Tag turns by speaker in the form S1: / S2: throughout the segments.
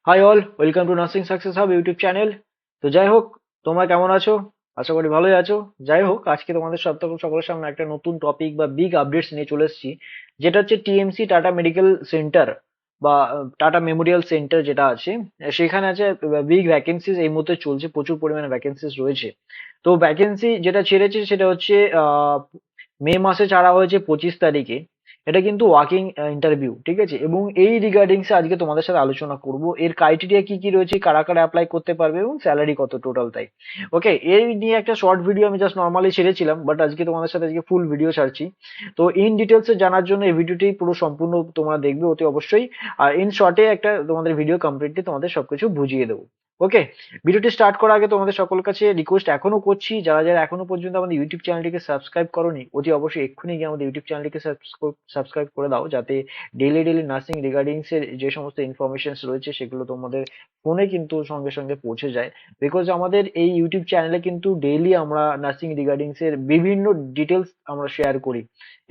S1: High all, welcome to nursing success hub YouTube channel. তো যাই হোক, তোমরা কেমন আছো? আশা করি ভালোই আছো। যাই হোক, আজকে তোমাদের সকলের সামনে একটা নতুন টপিক বা বিগ আপডেটস নিয়ে চলে এসেছি, যেটা হচ্ছে টিএমসি টাটা মেডিকেল সেন্টার বা টাটা মেমোরিয়াল সেন্টার যেটা আছে, সেখানে আছে বিগ ভ্যাকেন্সিজ এই মুহূর্তে চলছে, প্রচুর পরিমাণে ভ্যাকেন্সিজ রয়েছে। তো ভ্যাকেন্সি যেটা ছেড়েছে সেটা হচ্ছে মে মাসে ছাড়া হয়েছে 25 তারিখে। এটা কিন্তু ওয়াকিং ইন্টারভিউ, ঠিক আছে? এবং এই রিগার্ডিংস আজকে তোমাদের সাথে আলোচনা করব, এর ক্রাইটেরিয়া কি কি রয়েছে, কারা কারা অ্যাপ্লাই করতে পারবে এবং স্যালারি কত টোটাল, তাই ওকে। এই নিয়ে একটা শর্ট ভিডিও আমি জাস্ট নর্মালি ছেড়েছিলাম, বাট আজকে তোমাদের সাথে আজকে ফুল ভিডিও ছাড়ছি। তো ইন ডিটেলস এ জানার জন্য এই ভিডিওটি পুরো সম্পূর্ণ তোমরা দেখবে অতি অবশ্যই। আর ইন শর্টে একটা তোমাদের ভিডিও কমপ্লিটলি তোমাদের সবকিছু বুঝিয়ে দেবো। ওকে, ভিডিওটি স্টার্ট করার আগে তোমাদের সকলের কাছে রিকোয়েস্ট এখনো করছি, যারা যারা এখনো পর্যন্ত আমাদের ইউটিউব চ্যানেলটিকে সাবস্ক্রাইব করোনি, অতি অবশ্যই এক্ষুনি গিয়ে আমাদের ইউটিউব চ্যানেলটিকে সাবস্ক্রাইব করে দাও, যাতে ডেইলি ডেইলি নার্সিং রিগার্ডিংস এর যে সমস্ত ইনফরমেশন রয়েছে সেগুলো তোমাদের ফোনে কিন্তু সঙ্গে সঙ্গে পৌঁছে যায়। বিকজ আমাদের এই ইউটিউব চ্যানেলে কিন্তু ডেইলি আমরা নার্সিং রিগার্ডিংস এর বিভিন্ন ডিটেলস আমরা শেয়ার করি,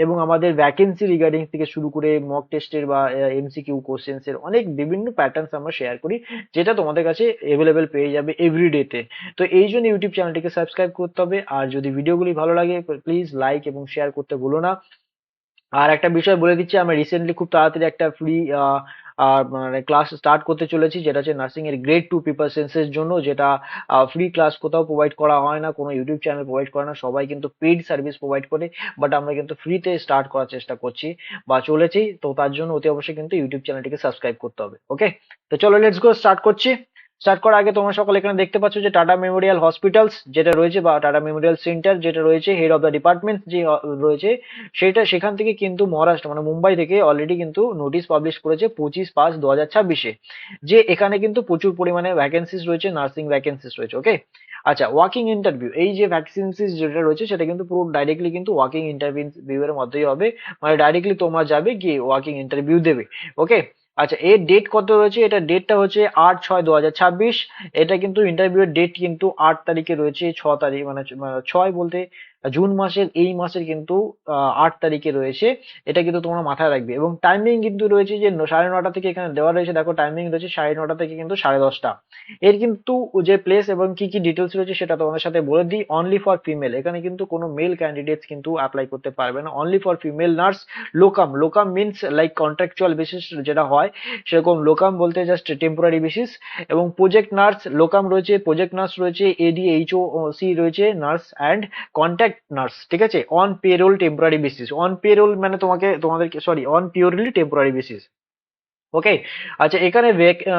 S1: এবং আমাদের ভ্যাকেন্সি রিগার্ডিং থেকে শুরু করে মক টেস্টের বা এমসিকিউ কোশ্চেন্স এর অনেক বিভিন্ন প্যাটার্নস আমরা শেয়ার করি, যেটা তোমাদের কাছে এভেলেবেল পেয়ে যাবে এভরিডেতে। তো এই জন্য ইউটিউব চ্যানেলটিকে সাবস্ক্রাইব করতে হবে, আর যদি ভিডিওগুলি ভালো লাগে প্লিজ লাইক এবং শেয়ার করতে ভুলো না। আর একটা বিষয় বলে দিচ্ছি, আমরা রিসেন্টলি খুব তাড়াতাড়ি একটা ফ্রি মানে ক্লাস স্টার্ট করতে চলেছি, যেটা হচ্ছে নার্সিং এর গ্রেড 2 প্রিপারেশনস এর জন্য, যেটা ফ্রি ক্লাস কোথাও প্রোভাইড করা হয় না, কোনো ইউটিউব চ্যানেল প্রোভাইড করে না, সবাই কিন্তু পেইড সার্ভিস প্রোভাইড করে। বাট আমরা কিন্তু ফ্রিতে স্টার্ট করার চেষ্টা করছি বা চলেছি, তো তার জন্য অতি অবশ্যই কিন্তু ইউটিউব চ্যানেলটিকে সাবস্ক্রাইব করতে হবে। ওকে, তো চলো লেটস গো, স্টার্ট করছি। স্টার্ট করার আগে তোমরা সকলে এখানে দেখতে পাচ্ছ যে টাটা মেমোরিয়াল হসপিটালস যেটা রয়েছে বা টাটা মেমোরিয়াল সেন্টার যেটা রয়েছে, হেড অফ দ্য ডিপার্টমেন্ট যে রয়েছে, সেটা সেখান থেকে কিন্তু মহারাষ্ট্র মানে মুম্বাই থেকে অলরেডি কিন্তু নোটিশ পাবলিশ করেছে 25/5/2026-এ, যে এখানে কিন্তু প্রচুর পরিমাণে ভ্যাকেন্সিস রয়েছে, নার্সিং ভ্যাকেন্সিস রয়েছে। ওকে, আচ্ছা, ওয়াকিং ইন্টারভিউ, এই যে ভ্যাকেন্সিস যেটা রয়েছে সেটা কিন্তু পুরো ডাইরেক্টলি কিন্তু ওয়াকিং ইন্টারভিউ এর মধ্যেই হবে, মানে ডাইরেক্টলি তোমরা যাবে গিয়ে ওয়াকিং ইন্টারভিউ দেবে। ওকে, আচ্ছা, এর ডেট কত রয়েছে? এটা ডেটটা হচ্ছে 8/6/2026। এটা কিন্তু ইন্টারভিউ এর ডেট কিন্তু 8 তারিখে রয়েছে, 6 তারিখ মানে 6 বলতে জুন মাসের, এই মাসের কিন্তু 8 তারিখে রয়েছে। এটা কিন্তু তোমরা মাথায় রাখবে, এবং টাইমিং কিন্তু রয়েছে যে 9:30 থেকে এখানে দেওয়া রয়েছে, দেখো টাইমিং রয়েছে 9:30 থেকে কিন্তু 10:30। এর কিন্তু যে প্লেস এবং কি কি ডিটেলস রয়েছে সেটা তোমাদের সাথে বলে দিই। অনলি ফর ফিমেল, এখানে কিন্তু কোনো মেল ক্যান্ডিডেটস কিন্তু অ্যাপ্লাই করতে পারবে না। Only for female nurse. Locum, locum means like contractual basis যেটা হয় সেরকম লোকাম বলতে জাস্ট টেম্পোরারি বেসিস। এবং প্রজেক্ট নার্স লোকাম রয়েছে, প্রজেক্ট নার্স রয়েছে, এডিএইচওসি রয়েছে নার্স, অ্যান্ড কন্ট্যাক্ট নার্স, ঠিক আছে, on payroll temporary basis. On payroll মানে তোমাদেরকে sorry, on purely temporary basis. Okay, আচ্ছা, এখানে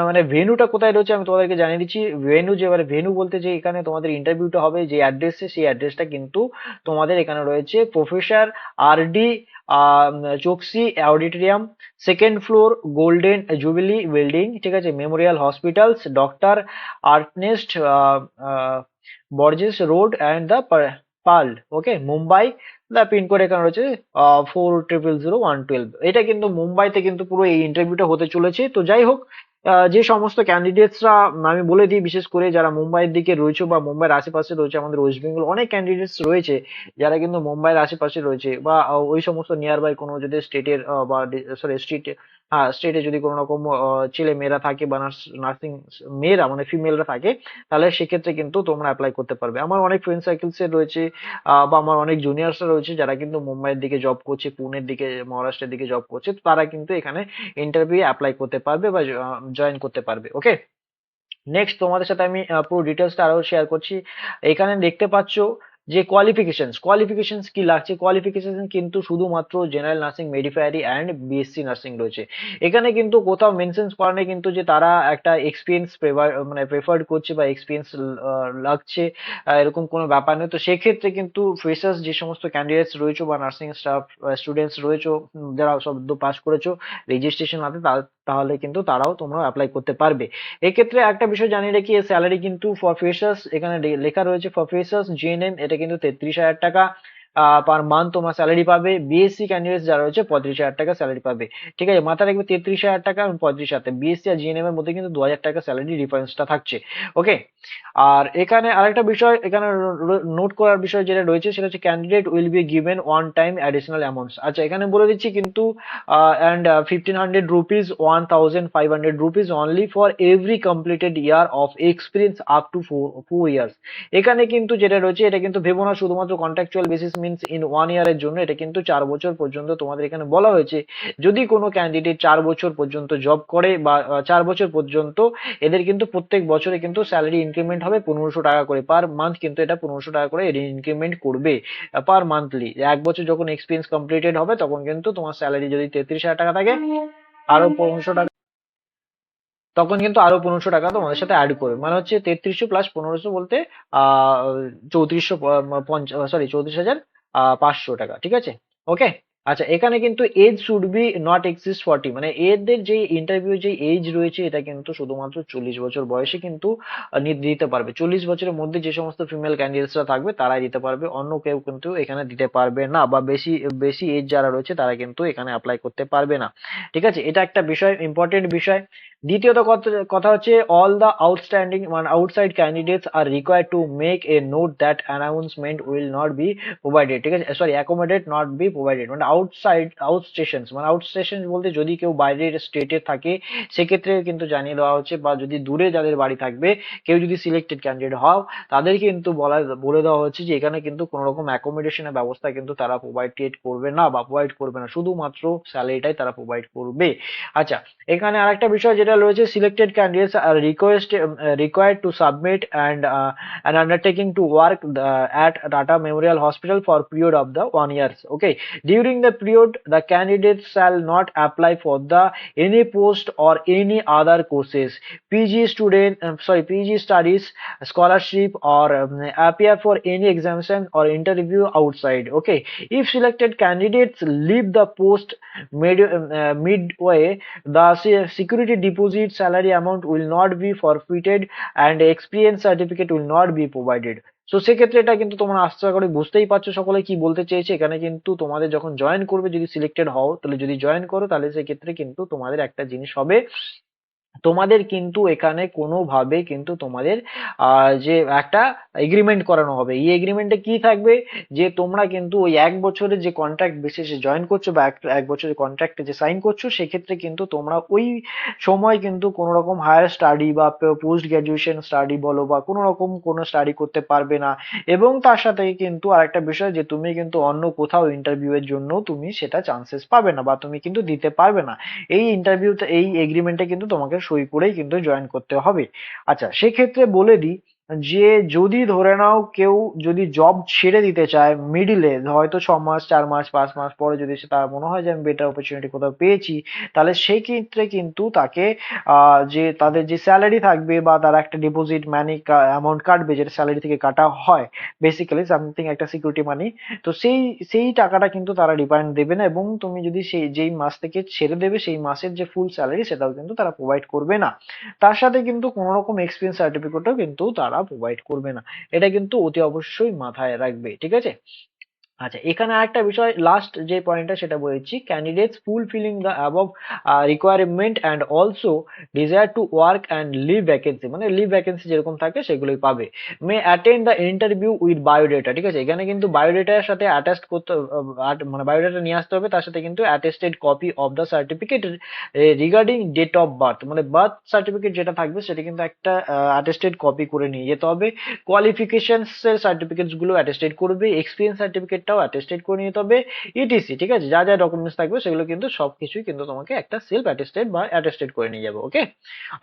S1: মানে ভেন্যুটা কোথায় রয়েছে আমি তোমাদেরকে জানিয়ে দিচ্ছি। ভেন্যু, যে এবারে ভেন্যু বলতে যে এখানে তোমাদের ইন্টারভিউটা হবে যে অ্যাড্রেসে, সেই অ্যাড্রেসটা কিন্তু তোমাদের এখানে রয়েছে professor R D Choksi auditorium, second floor, golden jubilee building, ঠিক আছে, memorial hospitals, doctor Ernest Borges road and the Pearl. Okay, Mumbai. The pincode এখানে রয়েছে 4000112। এটা কিন্তু মুম্বাইতে কিন্তু পুরো এই ইন্টারভিউটা হতে চলেছে। তো যাই হোক, যে সমস্ত ক্যান্ডিডেটসরা, আমি বলে দিই, বিশেষ করে যারা মুম্বাইয়ের দিকে রয়েছে বা মুম্বাইয়ের আশেপাশে রয়েছে, আমাদের ওয়েস্ট বেঙ্গল অনেক ক্যান্ডিডেটস রয়েছে যারা কিন্তু মুম্বাইয়ের আশেপাশে রয়েছে, বা ওই সমস্ত নিয়ার বাই কোনো যদি স্টেটের বা সরি স্ট্রিট, হ্যাঁ স্টেটে যদি কোনো রকম ছেলে মেয়েরা থাকে বা নার্সিং মেয়েরা মানে ফিমেলরা থাকে, তাহলে সেক্ষেত্রে কিন্তু তোমরা অ্যাপ্লাই করতে পারবে। আমার অনেক ফ্রেন্ড সার্কেলস এর রয়েছে, বা আমার অনেক জুনিয়র্সরা রয়েছে যারা কিন্তু মুম্বাইয়ের দিকে জব করছে, পুনের দিকে, মহারাষ্ট্রের দিকে জব করছে, তো তারা কিন্তু এখানে ইন্টারভিউ অ্যাপ্লাই করতে পারবে বা জয়েন করতে পারবে। ওকে, নেক্সট তোমাদের সাথে আমি পুরো ডিটেলসটা আরো শেয়ার করছি। এখানে দেখতে পাচ্ছ যে কোয়ালিফিকেশনস, কোয়ালিফিকেশনস কি লাগছে। কোয়ালিফিকেশন কিন্তু শুধুমাত্র general nursing, midwifery and BSc nursing রয়েছে। এখানে কিন্তু কোথাও মেনশন করা নেই কিন্তু যে তারা একটা এক্সপিরিয়েন্স মানে প্রেফার্ড করছে বা এক্সপিরিয়েন্স লাগছে, এরকম কোনো ব্যাপার নেই। তো সেক্ষেত্রে কিন্তু ফ্রেশার্স যে সমস্ত ক্যান্ডিডেটস রয়েছে বা নার্সিং স্টাফ স্টুডেন্টস রয়েছে, যারা সদ্য পাস করেছো, রেজিস্ট্রেশন আছে, তাহলে কিন্তু তারাও তোমরা অ্যাপ্লাই করতে পারবে। এক্ষেত্রে একটা বিষয় জানিয়ে রাখি, এর স্যালারি কিন্তু ফর ফ্রেশার্স এখানে লেখা রয়েছে, ফর ফ্রেশার্স জিএনএম এটা কিন্তু 33,000 টাকা। পার মান্থ তোমার স্যালারি পাবে। বিএসসি ক্যান্ডিডেট যারা রয়েছে 35,000 টাকা স্যালারি পাবে। ঠিক আছে, মাথায় রাখবে 33,000 টাকা এবং 35,000। বিএসসি আর জিএনএম এর মধ্যে কিন্তু 2,000 টাকা স্যালারি ডিফারেন্সটা থাকছে। ওকে, আর এখানে আরেকটা বিষয় এখানে নোট করার বিষয় যেটা রয়েছে সেটা হচ্ছে candidate will be given one time additional amounts. আচ্ছা, এখানে বলে দিচ্ছি কিন্তু and 1,500 rupees, 1,500 rupees only for every completed year of experience up to 4 years। এখানে কিন্তু যেটা রয়েছে এটা কিন্তু ভেবো না শুধুমাত্র কন্ট্রাকচুয়াল বেসিস মিনস ইন 1 ইয়ারের জন্য, এটা কিন্তু 4 বছর পর্যন্ত তোমাদের এখানে বলা হয়েছে। যদি কোনো ক্যান্ডিডেট 4 বছর পর্যন্ত জব করে বা 4 বছর পর্যন্ত, এদের কিন্তু প্রত্যেক বছরে কিন্তু স্যালারি ইনক্রিমেন্ট হবে 1500 টাকা করে পার মান্থ, কিন্তু এটা 1500 টাকা করে ইনক্রিমেন্ট করবে পার মান্থলি। 1 বছর যখন এক্সপিরিয়েন্স কমপ্লিটেড হবে তখন কিন্তু তোমার স্যালারি যদি 33,000 টাকা থাকে, আরো 1500 টাকা, তখন কিন্তু আরো 1500 টাকা তোমাদের সাথে অ্যাড করবে। মানে হচ্ছে 3300 প্লাস 1500 বলতে 3400, সরি 34,500 টাকা। ঠিক আছে, ওকে। আচ্ছা, এখানে কিন্তু age should be not exist 40, মানে এদের যে ইন্টারভিউ যে এজ রয়েছে এটা কিন্তু শুধুমাত্র 40 বছর বয়সে কিন্তু দিতে পারবে। 40 বছরের মধ্যে যে সমস্ত ফিমেল ক্যান্ডিডেটসরা থাকবে তারাই দিতে পারবে, অন্য কেউ কিন্তু এখানে দিতে পারবে না, বা বেশি বেশি এজ যারা রয়েছে তারা কিন্তু এখানে অ্যাপ্লাই করতে পারবে না। ঠিক আছে, এটা একটা বিষয়, ইম্পর্টেন্ট বিষয়। দ্বিতীয়ত কথা হচ্ছে অল দ্য আউটস্ট্যান্ডিং মানে outside candidates are required to make a note that announcement will not be provided. ঠিক আছে, sorry, accommodate not be provided, মানে আউট স্টেশন, মানে আউট স্টেশন বলতে যদি কেউ বাইরের স্টেটে থাকে সেক্ষেত্রে কিন্তু জানিয়ে দেওয়া হচ্ছে, বা যদি দূরে যাদের বাড়ি থাকবে, কেউ যদি সিলেক্টেড ক্যান্ডিডেট হও তাদের কিন্তু বলে দেওয়া হচ্ছে যে এখানে কিন্তু কোনো রকম অ্যাকোমোডেশনের ব্যবস্থা কিন্তু তারা প্রোভাইড করবে না, বা প্রোভাইড করবে না, শুধুমাত্র স্যালারিটাই তারা প্রোভাইড করবে। আচ্ছা, এখানে আরেকটা বিষয় যেটা রয়েছে, selected candidates are required to submit and undertaking to work at Tata Memorial Hospital for period of the 1 year। Okay, during the period the candidates shall not apply for the any post or any other courses, PG studies, scholarship, or appear for any examination or interview outside। Okay, if selected candidates leave the post midway, the security deposit salary amount will not be forfeited and experience certificate will not be provided। তো সেক্ষেত্রে এটা কিন্তু তোমরা আশা করি বুঝতেই পারছো সকলে কি বলতে চেয়েছে। এখানে কিন্তু তোমাদের যখন জয়েন করবে, যদি সিলেক্টেড হও তাহলে, যদি জয়েন করো তাহলে সেক্ষেত্রে কিন্তু তোমাদের একটা জিনিস হবে, তোমাদের কিন্তু এখানে কোনোভাবে কিন্তু তোমাদের যে একটা এগ্রিমেন্ট করানো হবে। এই এগ্রিমেন্টে কি থাকবে, যে তোমরা কিন্তু ওই 1 বছরের যে কন্ট্রাক্ট বেসিসে জয়েন করছো, বা 1 বছরের কন্ট্রাক্টে যে সাইন করছো, সেক্ষেত্রে কিন্তু তোমরা ওই সময় কিন্তু কোনো রকম হায়ার স্টাডি বা পোস্ট গ্রাজুয়েশন স্টাডি বলো, বা কোনো রকম কোনো স্টাডি করতে পারবে না। এবং তার সাথে কিন্তু আরেকটা বিষয়, যে তুমি কিন্তু অন্য কোথাও ইন্টারভিউ এর জন্য তুমি সেটা চান্সেস পাবে না, বা তুমি কিন্তু দিতে পারবে না। এই ইন্টারভিউতে এই এগ্রিমেন্টে কিন্তু তোমাকে সই করেই কিন্তু জয়েন করতে হবে। আচ্ছা, সেক্ষেত্রে বলে দিই যে যদি ধরে নাও কেউ যদি জব ছেড়ে দিতে চায় মিডিলে, হয়তো 6 মাস, 4 মাস, 5 মাস পরে যদি তার মনে হয় যে আমি বেটার অপরচুনিটি কোথাও পেয়েছি, তাহলে সেই ক্ষেত্রে কিন্তু তাকে যে তাদের যে স্যালারি থাকবে, বা তারা একটা ডিপোজিট মানি অ্যামাউন্ট কাটবে, যেটা স্যালারি থেকে কাটা হয় বেসিক্যালি সামথিং একটা সিকিউরিটি মানি। তো সেই সেই টাকাটা কিন্তু তারা রিফান্ড দেবে না, এবং তুমি যদি সেই যেই মাস থেকে ছেড়ে দেবে সেই মাসের যে ফুল স্যালারি সেটাও কিন্তু তারা প্রোভাইড করবে না। তার সাথে কিন্তু কোনো রকম এক্সপিরিয়েন্স সার্টিফিকেটও কিন্তু তারা প্রোভাইড করবে না। এটা কিন্তু অতি অবশ্যই মাথায় রাখবে। ঠিক আছে, আচ্ছা, এখানে আরেকটা বিষয়, লাস্ট যে পয়েন্টটা সেটা বলেছি, candidates fulfilling the above requirement and also desire to work and leave vacancy, মানে লিভ ভ্যাকেন্সি যেরকম থাকে সেগুলোই পাবে, may attend the interview with biodata. ঠিক আছে, এখানে কিন্তু বায়োডেটার সাথে অ্যাটাস্ট করতে মানে বায়োডেটা নিয়ে আসতে হবে, তার সাথে কিন্তু attested copy of the certificate regarding date of birth, মানে বার্থ সার্টিফিকেট যেটা থাকবে সেটা কিন্তু একটা অ্যাটেস্টেড কপি করে নিয়ে যেতে হবে। কোয়ালিফিকেশনস এর সার্টিফিকেটস গুলো অ্যাটেস্টেড করবে, এক্সপিরিয়েন্স সার্টিফিকেটটাও অ্যাটেস্টেড করে নিতে হবে, ইটিসি। ঠিক আছে, যা যা ডকুমেন্টস থাকবে সেগুলো কিন্তু সবকিছুই কিন্তু তোমাকে একটা সেলফ অ্যাটেস্টেড বা অ্যাটেস্টেড করে নিয়ে যাবে। ওকে,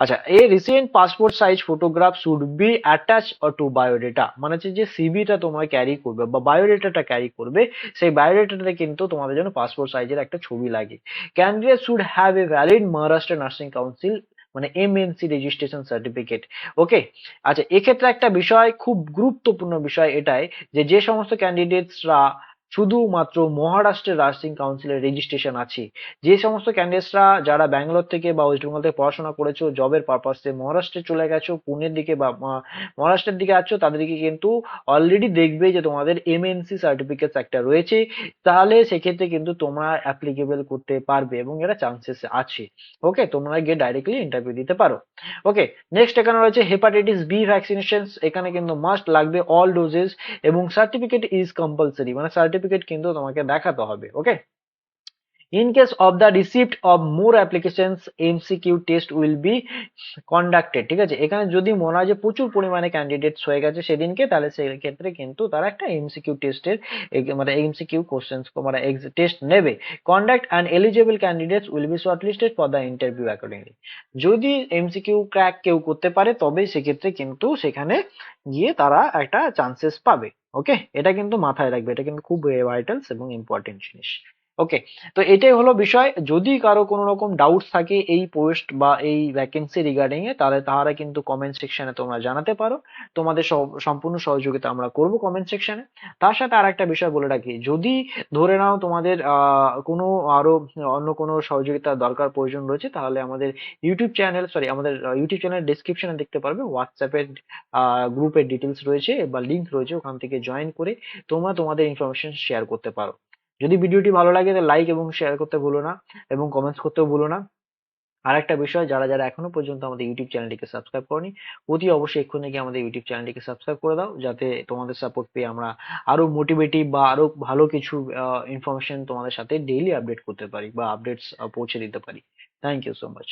S1: আচ্ছা, এই recent passport size photograph should be attach to biodata, মানে হচ্ছে যে সিভিটা তোমার ক্যারি করবে বা বায়োডেটাটা ক্যারি করবে, সেই বায়োডেটাতে কিন্তু তোমাদের জন্য পাসপোর্ট সাইজের একটা ছবি লাগে। Candidate should have a valid Maharashtra nursing council মানে এমএনসি রেজিস্ট্রেশন সার্টিফিকেট। ওকে, আচ্ছা, এক্ষেত্রে একটা বিষয় খুব গুরুত্বপূর্ণ বিষয় এটাই, যে যে সমস্ত ক্যান্ডিডেটসরা শুধুমাত্র মহারাষ্ট্রের নার্সিং কাউন্সিলের রেজিস্ট্রেশন আছে। যে সমস্ত ক্যান্ডিডেটসরা যারা ব্যাঙ্গালোর থেকে বা ওয়েস্ট বেঙ্গল থেকে পড়াশোনা করেছো, জবের পারপাসে মহারাষ্ট্রে চলে গেছো, পুনের দিকে বা মহারাষ্ট্রের দিকে আছো, তাদেরকে কিন্তু অলরেডি দেখবে যে তোমাদের এমএনসি সার্টিফিকেট একটা রয়েছে, তাহলে সেক্ষেত্রে কিন্তু তোমরা অ্যাপ্লিকেবল করতে পারবে এবং এরা চান্সেস আছে। ওকে, তোমরা গিয়ে ডাইরেক্টলি ইন্টারভিউ দিতে পারো। ওকে, নেক্সট এখানে রয়েছে হেপাটাইটিস বি ভ্যাকসিনেশন। এখানে কিন্তু মাস্ট লাগবে অল ডোজেস এবং সার্টিফিকেট ইজ কম্পালসারি, মানে সার্টিফিকেট কিন্তু তোমাকে দেখাতে হবে। ওকে, in case of the receipt of more applications MCQ test will be conducted। ঠিক আছে, এখানে যদি মনে হয় যে প্রচুর পরিমাণে ক্যান্ডিডেটস হয়ে গেছে সেদিনকে, তাহলে সেই ক্ষেত্রে কিন্তু তারা একটা এমসিকিউ টেস্টের মানে এমসিকিউ কোশ্চেন্স মানে টেস্ট নেবে। Conduct and eligible candidates will be shortlisted for the interview accordingly. যদি এমসিকিউ ক্র্যাক কেউ করতে পারে তবে সেক্ষেত্রে কিন্তু সেখানে গিয়ে তারা একটা চান্সেস পাবে। ওকে, এটা কিন্তু মাথায় রাখবে, এটা কিন্তু খুব ভাইটালস এবং ইম্পর্টেন্ট জিনিস। ওকে, তো এটাই হলো বিষয়। যদি কারো কোনো রকম ডাউটস থাকে এই পোস্ট বা এই ভ্যাকেন্সি রিগার্ডিং এ, তাহলে তারা কিন্তু কমেন্ট সেকশনে তোমরা জানাতে পারো। তোমাদের সম্পূর্ণ সহযোগিতা আমরা করব কমেন্ট সেকশনে। তার সাথে আর একটা বিষয় বলে রাখি, যদি ধরে নাও তোমাদের কোনো আরো অন্য কোনো সহযোগিতার দরকার প্রয়োজন রয়েছে, তাহলে আমাদের আমাদের ইউটিউব চ্যানেল ডেসক্রিপশনে দেখতে পারবে হোয়াটসঅ্যাপের গ্রুপের ডিটেলস রয়েছে বা লিংক রয়েছে, ওখান থেকে জয়েন করে তোমরা তোমাদের ইনফরমেশন শেয়ার করতে পারো। যদি ভিডিওটি ভালো লাগে তাহলে লাইক এবং শেয়ার করতে ভুলো না এবং কমেন্টস করতেও ভুলো না। আর একটা বিষয়, যারা যারা এখনো পর্যন্ত আমাদের ইউটিউব চ্যানেলটিকে সাবস্ক্রাইব করনি, অতি অবশ্যই এক্ষুনি গিয়ে আমাদের ইউটিউব চ্যানেলটিকে সাবস্ক্রাইব করে দাও, যাতে তোমাদের সাপোর্ট পেয়ে আমরা আরো মোটিভেটিভ বা আরো ভালো কিছু ইনফরমেশন তোমাদের সাথে ডেইলি আপডেট করতে পারি বা আপডেটস পৌঁছে দিতে পারি। Thank you so much.